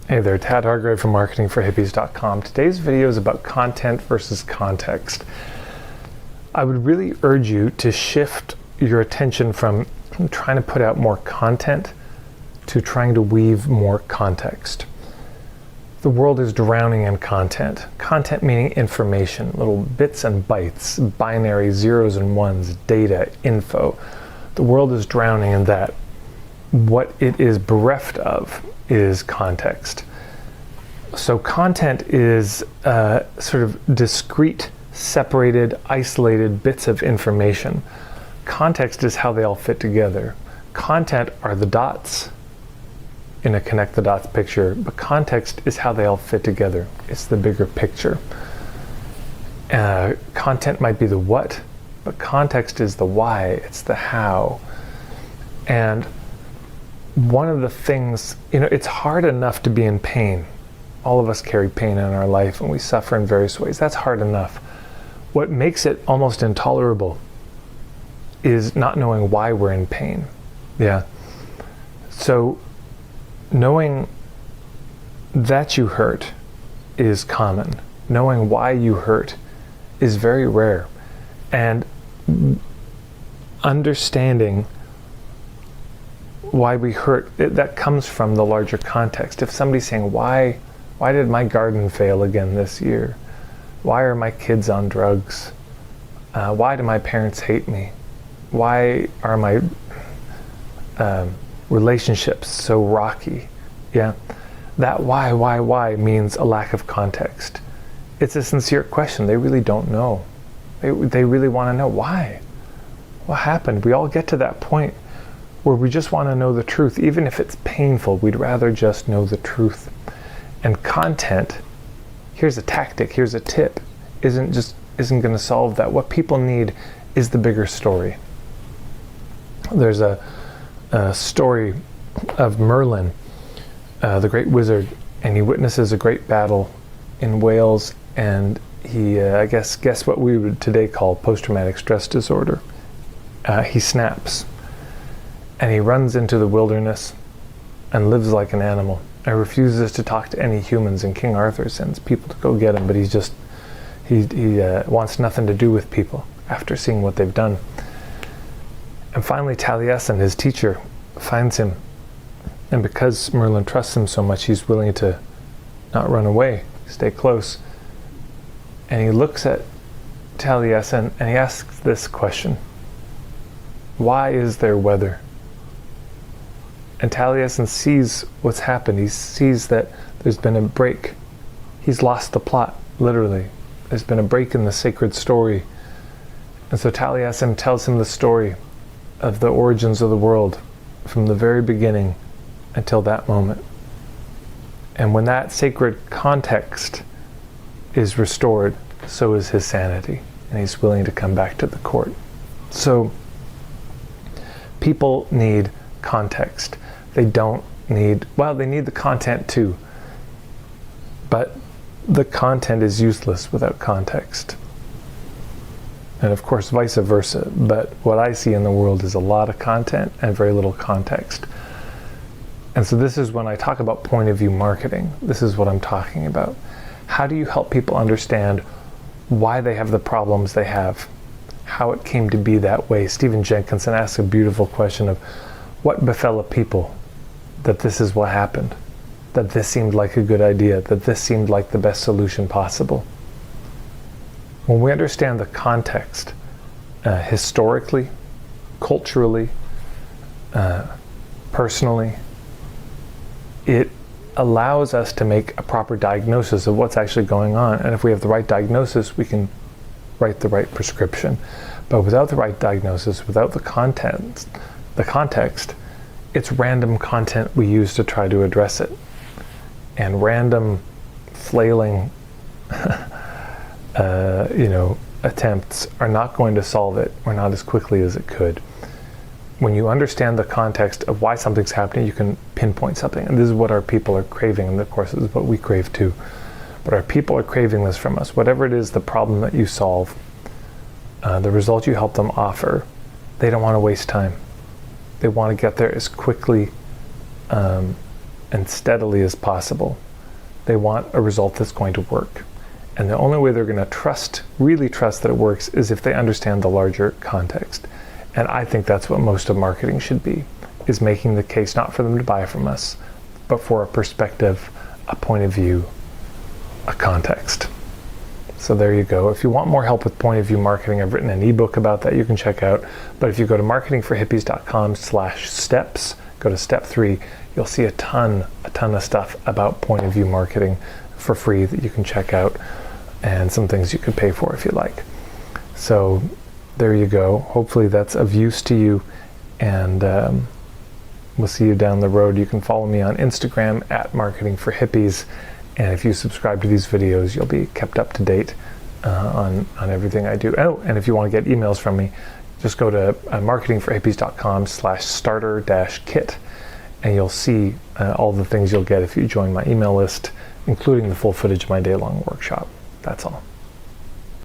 Hey there, Tad Hargrave from MARKETING4HIPPIES.com. Today's video is about content versus context. I would really urge you to shift your attention from trying to put out more content to trying to weave more context. The world is drowning in content. Content meaning information, little bits and bytes, binary zeros and ones, data, info. The world is drowning in that. What it is bereft of is context. So content is sort of discrete, separated, isolated bits of information. Context is how they all fit together. Content are the dots in a connect the dots picture, but context is how they all fit together. It's the bigger picture. Content might be the what, but context is the why, it's the how. And one of the things, it's hard enough to be in pain. All of us carry pain in our life and we suffer in various ways. That's hard enough. What makes it almost intolerable is not knowing why we're in pain. Yeah. So knowing that you hurt is common. Knowing why you hurt is very rare. And understanding why we hurt, that comes from the larger context. If somebody's saying, why did my garden fail again this year? Why are my kids on drugs? Why do my parents hate me? Why are my relationships so rocky? Yeah, that why means a lack of context. It's a sincere question. They really don't know. They really want to know why. What happened? We all get to that point where we just want to know the truth. Even if it's painful, we'd rather just know the truth. And content, here's a tactic, here's a tip, isn't going to solve that. What people need is the bigger story. There's a story of Merlin, the great wizard, and he witnesses a great battle in Wales, and he, guess what we would today call post-traumatic stress disorder. He snaps. And he runs into the wilderness and lives like an animal and refuses to talk to any humans. And King Arthur sends people to go get him, but he wants nothing to do with people after seeing what they've done. And finally Taliesin, his teacher, finds him. And because Merlin trusts him so much, he's willing to not run away, stay close. And he looks at Taliesin and he asks this question: why is there weather? And Taliesin sees what's happened. He sees that there's been a break. He's lost the plot, literally. There's been a break in the sacred story. And so Taliesin tells him the story of the origins of the world from the very beginning until that moment. And when that sacred context is restored, so is his sanity. And he's willing to come back to the court. So people need context. They don't need, they need the content too, but the content is useless without context. And of course vice versa, but what I see in the world is a lot of content and very little context. And so this is when I talk about point of view marketing. This is what I'm talking about. How do you help people understand why they have the problems they have, how it came to be that way? Stephen Jenkinson asks a beautiful question of what befell a people that this is what happened, that this seemed like a good idea, that this seemed like the best solution possible. When we understand the context, historically, culturally, personally, it allows us to make a proper diagnosis of what's actually going on. And if we have the right diagnosis, we can write the right prescription. But without the right diagnosis, without the context, it's random content we use to try to address it. And random flailing attempts are not going to solve it, or not as quickly as it could. When you understand the context of why something's happening, you can pinpoint something. And this is what our people are craving, and of course this is what we crave too. But our people are craving this from us. Whatever it is, the problem that you solve, the result you help them offer, they don't want to waste time. They want to get there as quickly and steadily as possible. They want a result that's going to work. And the only way they're going to really trust that it works, is if they understand the larger context. And I think that's what most of marketing should be, is making the case not for them to buy from us, but for a perspective, a point of view, a context. So there you go. If you want more help with point of view marketing, I've written an ebook about that you can check out. But if you go to marketingforhippies.com/steps, go to step 3, you'll see a ton of stuff about point of view marketing for free that you can check out, and some things you could pay for if you like. So there you go. Hopefully that's of use to you, and we'll see you down the road. You can follow me on Instagram at Marketing for Hippies, and if you subscribe to these videos, you'll be kept up to date on everything I do. Oh, and if you want to get emails from me, just go to marketingforhippies.com/starter-kit, and you'll see all the things you'll get if you join my email list, including the full footage of my day-long workshop. That's all.